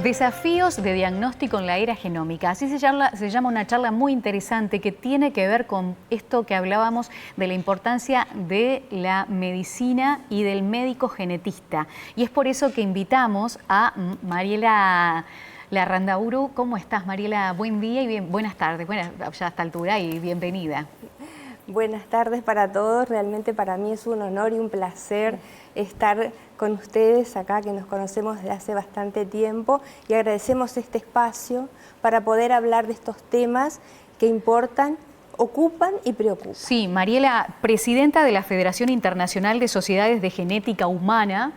Desafíos de diagnóstico en la era genómica. Así se llama una charla muy interesante que tiene que ver con esto que hablábamos de la importancia de la medicina y del médico genetista. Y es por eso que invitamos a Mariela Larrandauru. ¿Cómo estás, Mariela? Buen día y buenas tardes. Buenas, ya a esta altura, y bienvenida. Buenas tardes para todos. Realmente para mí es un honor y un placer estar con ustedes acá, que nos conocemos desde hace bastante tiempo, y agradecemos este espacio para poder hablar de estos temas que importan, ocupan y preocupan. Sí, Mariela, presidenta de la Federación Internacional de Sociedades de Genética Humana,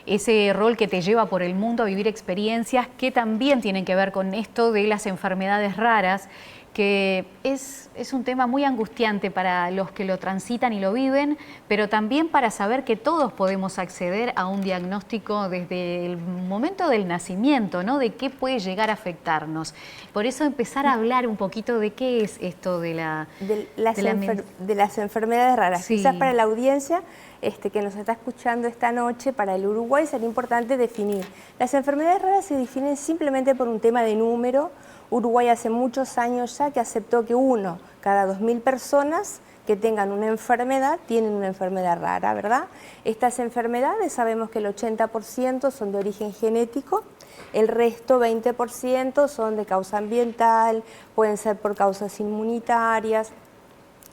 ese rol que te lleva por el mundo a vivir experiencias que también tienen que ver con esto de las enfermedades raras, que es un tema muy angustiante para los que lo transitan y lo viven, pero también para saber que todos podemos acceder a un diagnóstico desde el momento del nacimiento, ¿no? De qué puede llegar a afectarnos. Por eso empezar a hablar un poquito de qué es esto de las enfermedades raras. Sí. Quizás para la audiencia que nos está escuchando esta noche, para el Uruguay, sería importante definir. Las enfermedades raras se definen simplemente por un tema de número. Uruguay hace muchos años ya que aceptó que uno cada 2.000 personas que tengan una enfermedad tienen una enfermedad rara, ¿verdad? Estas enfermedades sabemos que el 80% son de origen genético, el resto, 20%, son de causa ambiental, pueden ser por causas inmunitarias.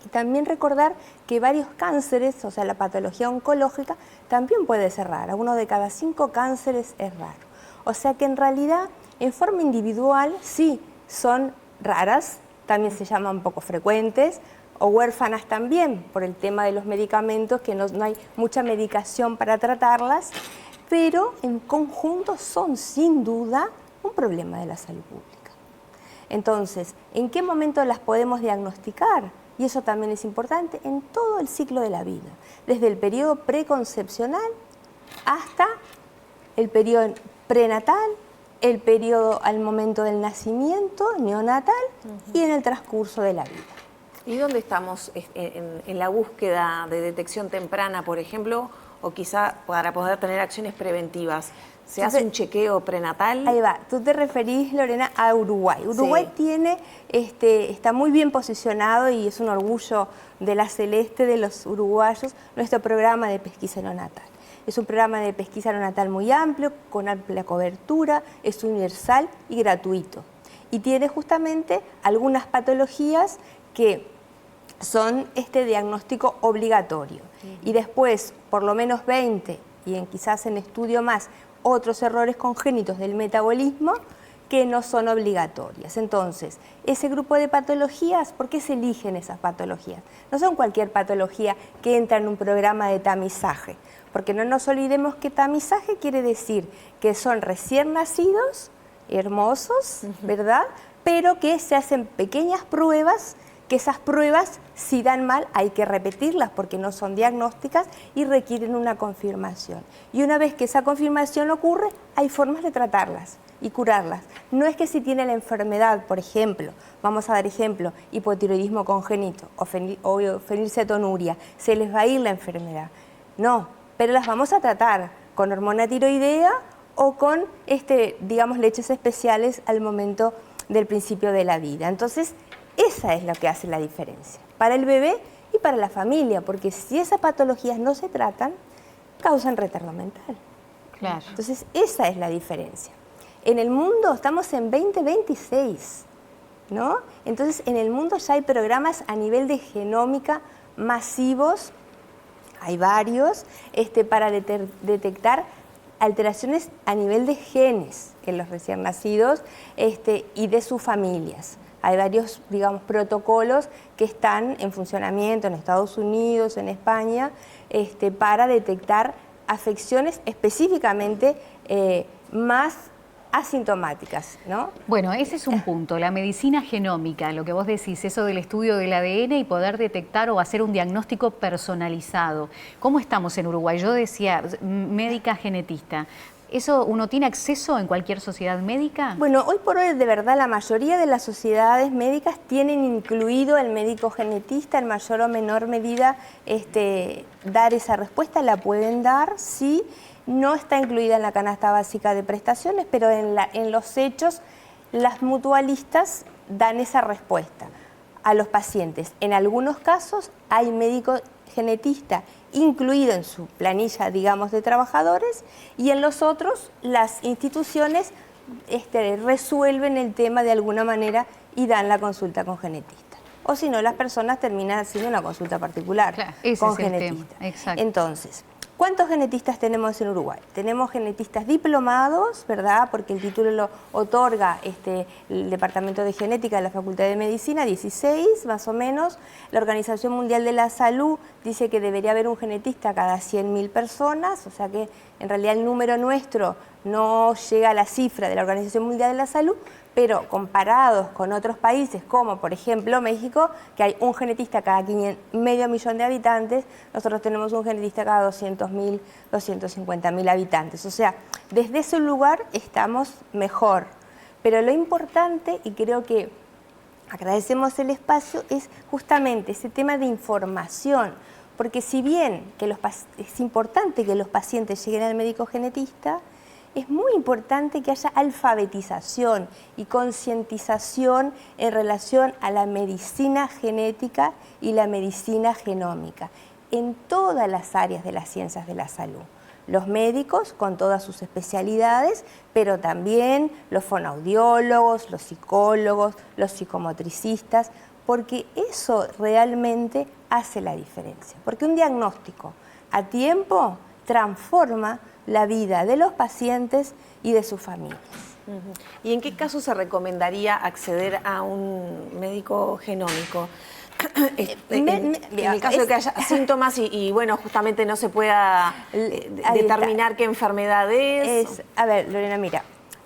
Y también recordar que varios cánceres, o sea, la patología oncológica, también puede ser rara. 1 de cada 5 cánceres es raro. O sea que en realidad, en forma individual, sí, son raras, también se llaman poco frecuentes, o huérfanas también, por el tema de los medicamentos, que no hay mucha medicación para tratarlas, pero en conjunto son sin duda un problema de la salud pública. Entonces, ¿en qué momento las podemos diagnosticar? Y eso también es importante en todo el ciclo de la vida, desde el periodo preconcepcional hasta el periodo prenatal, el periodo al momento del nacimiento, neonatal, y en el transcurso de la vida. ¿Y dónde estamos en la búsqueda de detección temprana, por ejemplo, o quizá para poder tener acciones preventivas? ¿Se hace un chequeo prenatal? Ahí va. Tú te referís, Lorena, a Uruguay. Uruguay sí. tiene, está muy bien posicionado, y es un orgullo de la Celeste, de los uruguayos, nuestro programa de pesquisa neonatal. Es un programa de pesquisa neonatal muy amplio, con amplia cobertura, es universal y gratuito. Y tiene justamente algunas patologías que son diagnóstico obligatorio. Y después, por lo menos 20, y quizás en estudio más, otros errores congénitos del metabolismo que no son obligatorias. Entonces, ese grupo de patologías, ¿por qué se eligen esas patologías? No son cualquier patología que entra en un programa de tamizaje, porque no nos olvidemos que tamizaje quiere decir que son recién nacidos, hermosos, ¿verdad? Pero que se hacen pequeñas pruebas, que esas pruebas, si dan mal, hay que repetirlas porque no son diagnósticas y requieren una confirmación. Y una vez que esa confirmación ocurre, hay formas de tratarlas y curarlas. No es que si tiene la enfermedad, por ejemplo, vamos a dar ejemplo, hipotiroidismo congénito o fenilcetonuria, se les va a ir la enfermedad. No, pero las vamos a tratar con hormona tiroidea o con, digamos, leches especiales al momento del principio de la vida. Entonces, esa es lo que hace la diferencia para el bebé y para la familia, porque si esas patologías no se tratan, causan retardo mental. Claro. Entonces, esa es la diferencia. En el mundo estamos en 2026, ¿no? Entonces, en el mundo ya hay programas a nivel de genómica masivos, hay varios, para detectar alteraciones a nivel de genes en los recién nacidos y de sus familias. Hay varios, digamos, protocolos que están en funcionamiento en Estados Unidos, en España, para detectar afecciones específicamente más asintomáticas, ¿no? Bueno, ese es un punto, la medicina genómica, lo que vos decís, eso del estudio del ADN y poder detectar o hacer un diagnóstico personalizado. ¿Cómo estamos en Uruguay? Yo decía, médica genetista. ¿Eso uno tiene acceso en cualquier sociedad médica? Bueno, hoy por hoy, de verdad, la mayoría de las sociedades médicas tienen incluido el médico genetista, en mayor o menor medida dar esa respuesta, la pueden dar, sí. no está incluida en la canasta básica de prestaciones, pero en los hechos las mutualistas dan esa respuesta a los pacientes. En algunos casos hay médico genetista incluido en su planilla, digamos, de trabajadores, y en los otros las instituciones resuelven el tema de alguna manera y dan la consulta con genetista. O si no, las personas terminan haciendo una consulta particular con genetista. Entonces, ¿cuántos genetistas tenemos en Uruguay? Tenemos genetistas diplomados, ¿verdad? Porque el título lo otorga el Departamento de Genética de la Facultad de Medicina, 16 más o menos. La Organización Mundial de la Salud dice que debería haber un genetista cada 100.000 personas, o sea que en realidad el número nuestro no llega a la cifra de la Organización Mundial de la Salud, pero comparados con otros países, como por ejemplo México, que hay un genetista cada medio millón de habitantes, nosotros tenemos un genetista cada 200.000, 250.000 habitantes. O sea, desde ese lugar estamos mejor. Pero lo importante, y creo que agradecemos el espacio, es justamente ese tema de información. Porque si bien es importante que los pacientes lleguen al médico genetista, es muy importante que haya alfabetización y concientización en relación a la medicina genética y la medicina genómica en todas las áreas de las ciencias de la salud. Los médicos con todas sus especialidades, pero también los fonoaudiólogos, los psicólogos, los psicomotricistas, porque eso realmente hace la diferencia. Porque un diagnóstico a tiempo transforma la vida de los pacientes y de sus familias. ¿Y en qué caso se recomendaría acceder a un médico genómico? En el caso de que haya síntomas y bueno, justamente no se pueda determinar qué enfermedad es. A ver, Lorena, mira,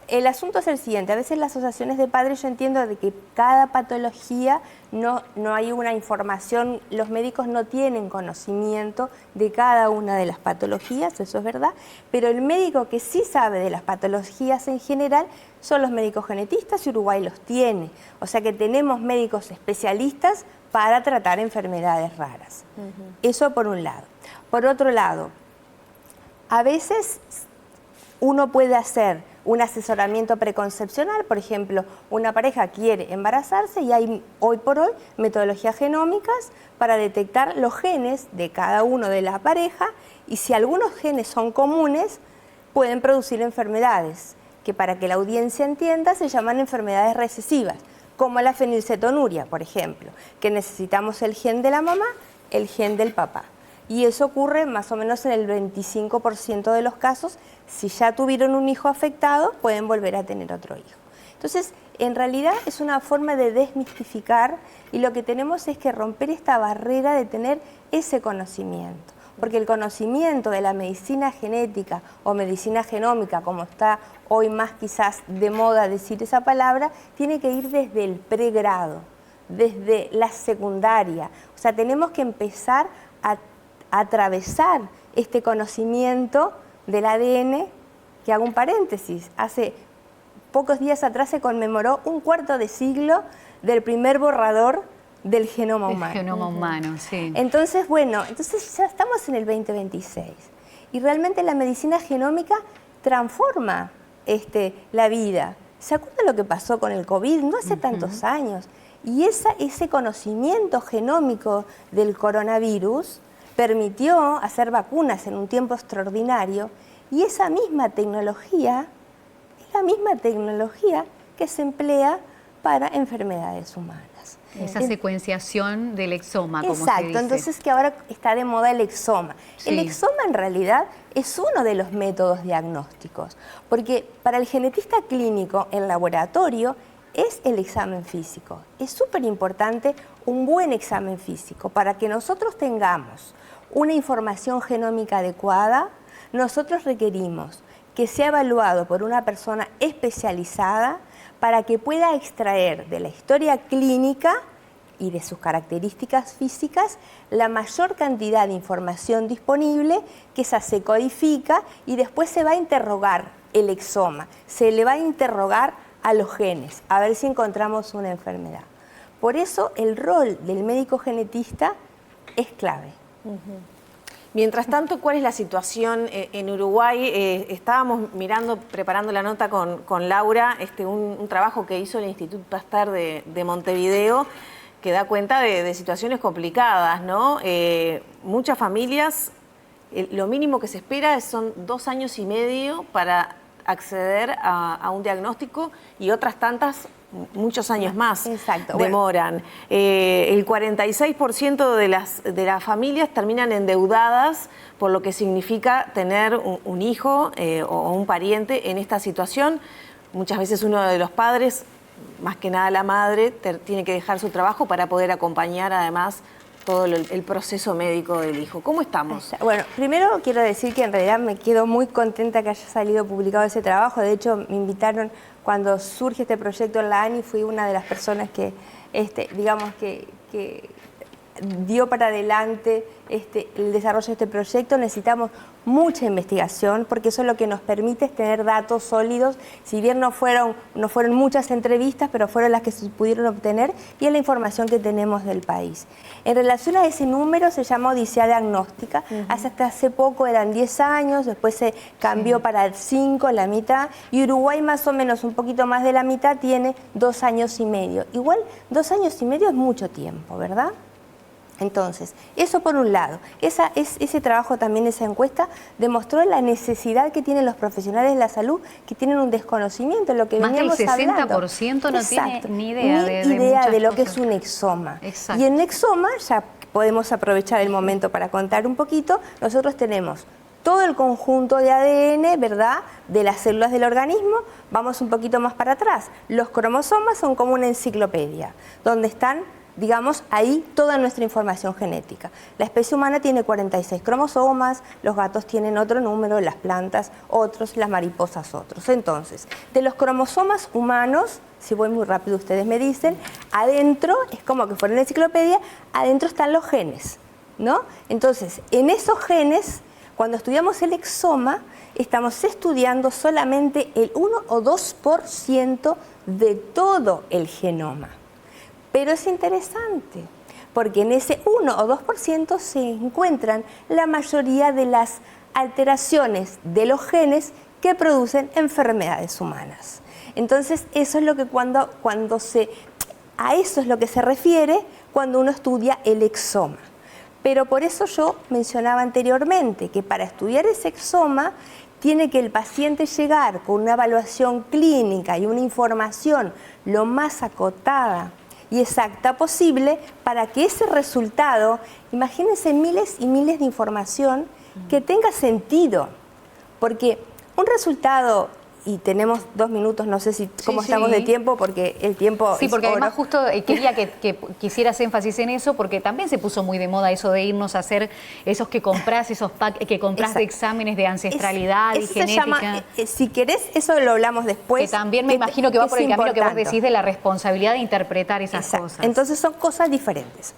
el asunto es el siguiente. A veces las asociaciones de padres, yo entiendo de que cada patología no hay una información, los médicos no tienen conocimiento de cada una de las patologías, eso es verdad, pero el médico que sí sabe de las patologías en general son los médicos genetistas y Uruguay los tiene. O sea que tenemos médicos especialistas para tratar enfermedades raras. Eso por un lado. Por otro lado, a veces uno puede hacer un asesoramiento preconcepcional, por ejemplo, una pareja quiere embarazarse y hay hoy por hoy metodologías genómicas para detectar los genes de cada uno de la pareja y si algunos genes son comunes pueden producir enfermedades que para que la audiencia entienda se llaman enfermedades recesivas, como la fenilcetonuria, por ejemplo, que necesitamos el gen de la mamá, el gen del papá. Y eso ocurre más o menos en el 25% de los casos. Si ya tuvieron un hijo afectado, pueden volver a tener otro hijo. Entonces, en realidad es una forma de desmistificar y lo que tenemos es que romper esta barrera de tener ese conocimiento. Porque el conocimiento de la medicina genética o medicina genómica, como está hoy más quizás de moda decir esa palabra, tiene que ir desde el pregrado, desde la secundaria. O sea, tenemos que empezar a atravesar este conocimiento del ADN, que hago un paréntesis, hace pocos días atrás se conmemoró un cuarto de siglo del primer borrador del genoma humano. El genoma humano, sí. Entonces, bueno, ya estamos en el 2026 y realmente la medicina genómica transforma la vida. ¿Se acuerdan lo que pasó con el COVID? No hace tantos años. Y ese conocimiento genómico del coronavirus permitió hacer vacunas en un tiempo extraordinario y esa misma tecnología es la misma tecnología que se emplea para enfermedades humanas. Esa secuenciación del exoma, como exacto, se dice. Entonces que ahora está de moda el exoma. Sí. El exoma en realidad es uno de los métodos diagnósticos, porque para el genetista clínico en laboratorio es el examen físico. Es súper importante un buen examen físico para que nosotros tengamos una información genómica adecuada. Nosotros requerimos que sea evaluado por una persona especializada para que pueda extraer de la historia clínica y de sus características físicas la mayor cantidad de información disponible, que esa se codifica y después se va a interrogar el exoma, se le va a interrogar a los genes, a ver si encontramos una enfermedad. Por eso el rol del médico genetista es clave. Mientras tanto, ¿cuál es la situación en Uruguay? Estábamos preparando la nota con Laura, un trabajo que hizo el Instituto Pasteur de Montevideo, que da cuenta de situaciones complicadas, ¿no? Muchas familias, lo mínimo que se espera son 2 años y medio para acceder a un diagnóstico y otras tantas muchos años más. Exacto. Demoran. El 46% de las familias terminan endeudadas, por lo que significa tener un hijo o un pariente en esta situación. Muchas veces uno de los padres, más que nada la madre, tiene que dejar su trabajo para poder acompañar además todo el proceso médico del hijo. ¿Cómo estamos? Bueno, primero quiero decir que en realidad me quedo muy contenta que haya salido publicado ese trabajo. De hecho, me invitaron cuando surge este proyecto en la ANI, fui una de las personas que, digamos, que dio para adelante el desarrollo de este proyecto. Necesitamos mucha investigación porque eso es lo que nos permite es tener datos sólidos, si bien no fueron muchas entrevistas, pero fueron las que se pudieron obtener y es la información que tenemos del país. En relación a ese número se llama Odisea Diagnóstica, hasta hace poco eran 10 años, después se cambió para 5, la mitad, y Uruguay más o menos un poquito más de la mitad tiene 2 años y medio. Igual 2 años y medio es mucho tiempo, ¿verdad? Entonces, eso por un lado. Ese trabajo también, esa encuesta, demostró la necesidad que tienen los profesionales de la salud, que tienen un desconocimiento, lo que veníamos hablando. Más del 60% no tiene ni idea de lo que cosas. es un exoma. Exacto. Y en exoma, ya podemos aprovechar el momento para contar un poquito, nosotros tenemos todo el conjunto de ADN, ¿verdad?, de las células del organismo. Vamos un poquito más para atrás. Los cromosomas son como una enciclopedia, donde están, digamos, ahí toda nuestra información genética. La especie humana tiene 46 cromosomas, los gatos tienen otro número, las plantas otros, las mariposas otros. Entonces, de los cromosomas humanos, si voy muy rápido ustedes me dicen, adentro, es como que fuera una enciclopedia, adentro están los genes, ¿no? Entonces, en esos genes, cuando estudiamos el exoma, estamos estudiando solamente el 1 o 2% de todo el genoma. Pero es interesante, porque en ese 1 o 2% se encuentran la mayoría de las alteraciones de los genes que producen enfermedades humanas. Entonces, eso es lo que a eso es lo que se refiere cuando uno estudia el exoma. Pero por eso yo mencionaba anteriormente que para estudiar ese exoma tiene que el paciente llegar con una evaluación clínica y una información lo más acotada y exacta posible para que ese resultado, imagínense miles y miles de información que tenga sentido, porque un resultado, y tenemos 2 minutos, no sé cómo estamos de tiempo, porque el tiempo sí, porque es además oro. justo quería que quisieras énfasis en eso, porque también se puso muy de moda eso de irnos a hacer esos que comprás, esos packs que comprás de exámenes de ancestralidad y genética. Se llama, si querés, eso lo hablamos después. Que también me imagino que va por el camino que vos decís de la responsabilidad de interpretar esas cosas. Entonces son cosas diferentes.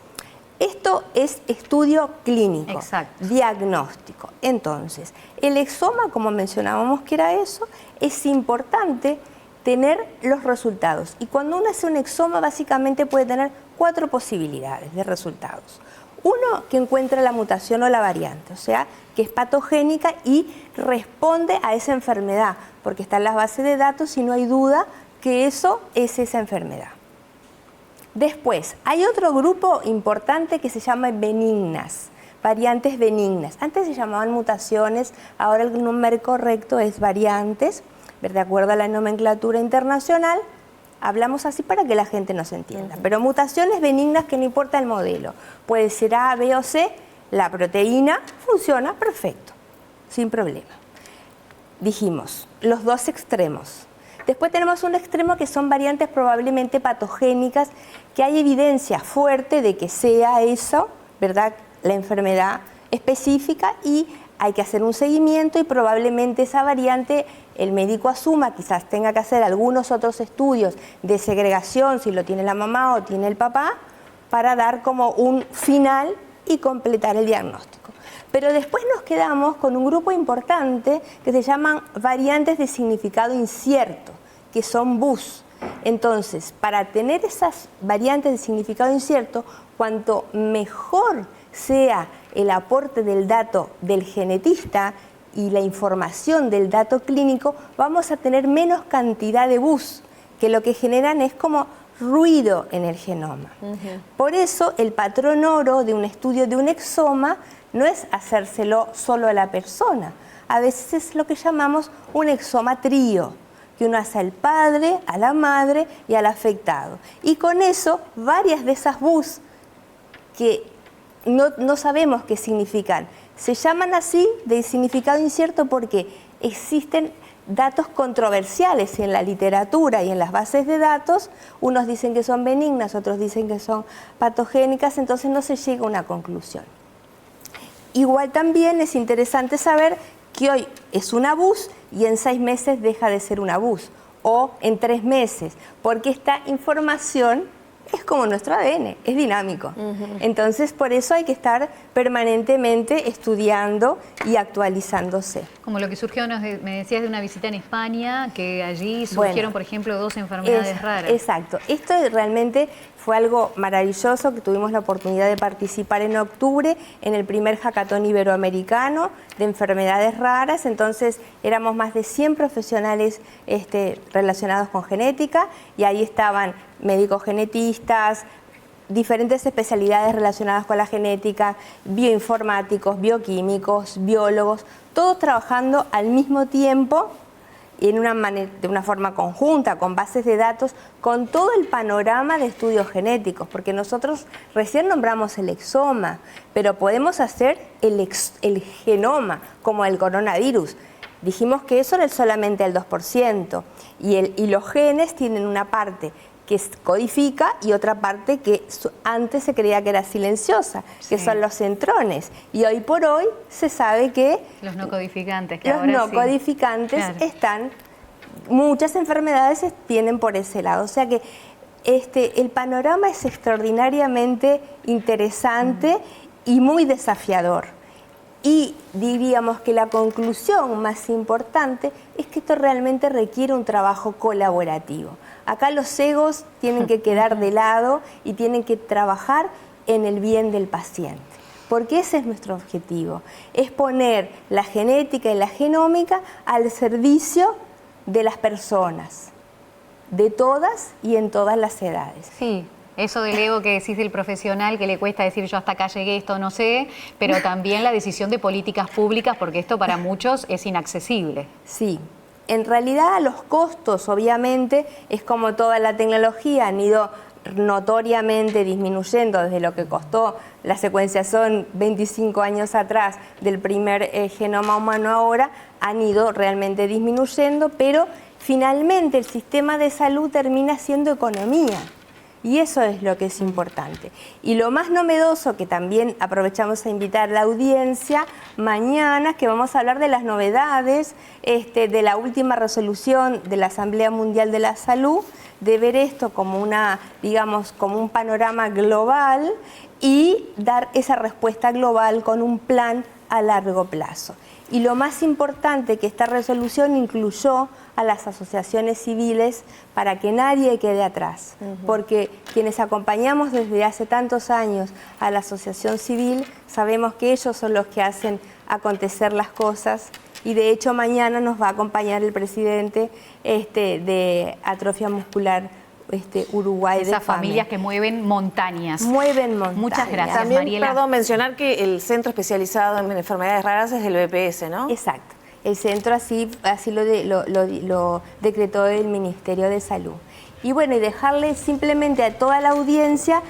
Esto es estudio clínico, diagnóstico. Entonces, el exoma, como mencionábamos que era eso, es importante tener los resultados. Y cuando uno hace un exoma, básicamente puede tener 4 posibilidades de resultados. Uno, que encuentra la mutación o la variante, o sea, que es patogénica y responde a esa enfermedad, porque está en las bases de datos y no hay duda que eso es esa enfermedad. Después, hay otro grupo importante que se llama benignas, variantes benignas. Antes se llamaban mutaciones, ahora el nombre correcto es variantes, de acuerdo a la nomenclatura internacional. Hablamos así para que la gente nos entienda. Pero mutaciones benignas que no importa el modelo. Puede ser A, B o C, la proteína funciona perfecto, sin problema. Dijimos, los 2 extremos. Después tenemos un extremo que son variantes probablemente patogénicas, que hay evidencia fuerte de que sea eso, ¿verdad?, la enfermedad específica, y hay que hacer un seguimiento y probablemente esa variante el médico asuma, quizás tenga que hacer algunos otros estudios de segregación, si lo tiene la mamá o tiene el papá, para dar como un final y completar el diagnóstico. Pero después nos quedamos con un grupo importante que se llaman variantes de significado incierto, que son BUS. Entonces, para tener esas variantes de significado incierto, cuanto mejor sea el aporte del dato del genetista y la información del dato clínico, vamos a tener menos cantidad de bus, que lo que generan es como ruido en el genoma. Por eso el patrón oro de un estudio de un exoma no es hacérselo solo a la persona, a veces es lo que llamamos un exoma trío, que uno hace al padre, a la madre y al afectado. Y con eso, varias de esas bus que no sabemos qué significan, se llaman así de significado incierto porque existen datos controversiales en la literatura y en las bases de datos. Unos dicen que son benignas, otros dicen que son patogénicas, entonces no se llega a una conclusión. Igual también es interesante saber que hoy es un abus y en 6 meses deja de ser un abus, o en 3 meses, porque esta información es como nuestro ADN, es dinámico. Entonces, por eso hay que estar permanentemente estudiando y actualizándose. Como lo que surgió, me decías de una visita en España, que allí surgieron, por ejemplo, 2 enfermedades raras. Exacto. Esto realmente fue algo maravilloso, que tuvimos la oportunidad de participar en octubre en el primer hackathon iberoamericano de enfermedades raras. Entonces, éramos más de 100 profesionales relacionados con genética, y ahí estaban médicos genetistas, diferentes especialidades relacionadas con la genética, bioinformáticos, bioquímicos, biólogos, todos trabajando al mismo tiempo y de una forma conjunta, con bases de datos, con todo el panorama de estudios genéticos, porque nosotros recién nombramos el exoma, pero podemos hacer el genoma, como el coronavirus. Dijimos que eso era solamente el 2%, y los genes tienen una parte que codifica y otra parte que antes se creía que era silenciosa, que son los centrones. Y hoy por hoy se sabe que los no codificantes, codificantes están, muchas enfermedades tienen por ese lado. O sea que el panorama es extraordinariamente interesante y muy desafiador. Y diríamos que la conclusión más importante es que esto realmente requiere un trabajo colaborativo. Acá los egos tienen que quedar de lado y tienen que trabajar en el bien del paciente, porque ese es nuestro objetivo, es poner la genética y la genómica al servicio de las personas, de todas y en todas las edades. Sí. Eso del ego que decís del profesional, que le cuesta decir yo hasta acá llegué, esto no sé, pero también la decisión de políticas públicas, porque esto para muchos es inaccesible. Sí, en realidad los costos, obviamente, es como toda la tecnología, han ido notoriamente disminuyendo desde lo que costó la secuenciación 25 años atrás del primer genoma humano ahora, han ido realmente disminuyendo, pero finalmente el sistema de salud termina siendo economía. Y eso es lo que es importante. Y lo más novedoso, que también aprovechamos a invitar a la audiencia, mañana, que vamos a hablar de las novedades de la última resolución de la Asamblea Mundial de la Salud, de ver esto como como un panorama global y dar esa respuesta global con un plan a largo plazo. Y lo más importante, que esta resolución incluyó a las asociaciones civiles para que nadie quede atrás, porque quienes acompañamos desde hace tantos años a la asociación civil sabemos que ellos son los que hacen acontecer las cosas, y de hecho mañana nos va a acompañar el presidente de Atrofia Muscular Uruguay. Esas familias que mueven montañas. Mueven montañas. Muchas gracias, También, Mariela. perdón, mencionar que el centro especializado en enfermedades raras es el BPS, ¿no? Exacto. El centro así lo decretó el Ministerio de Salud. Y bueno, y dejarle simplemente a toda la audiencia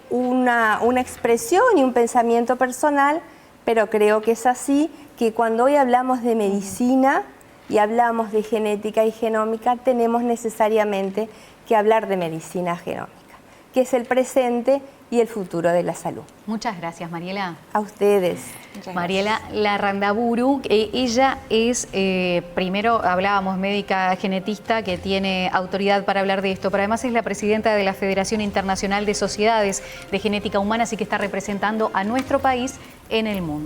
una expresión y un pensamiento personal, pero creo que es así, que cuando hoy hablamos de medicina y hablamos de genética y genómica, tenemos necesariamente que hablar de medicina genómica, que es el presente y el futuro de la salud. Muchas gracias, Mariela. A ustedes. Mariela Larrandaburu, ella es, primero hablábamos, médica genetista que tiene autoridad para hablar de esto, pero además es la presidenta de la Federación Internacional de Sociedades de Genética Humana, así que está representando a nuestro país en el mundo.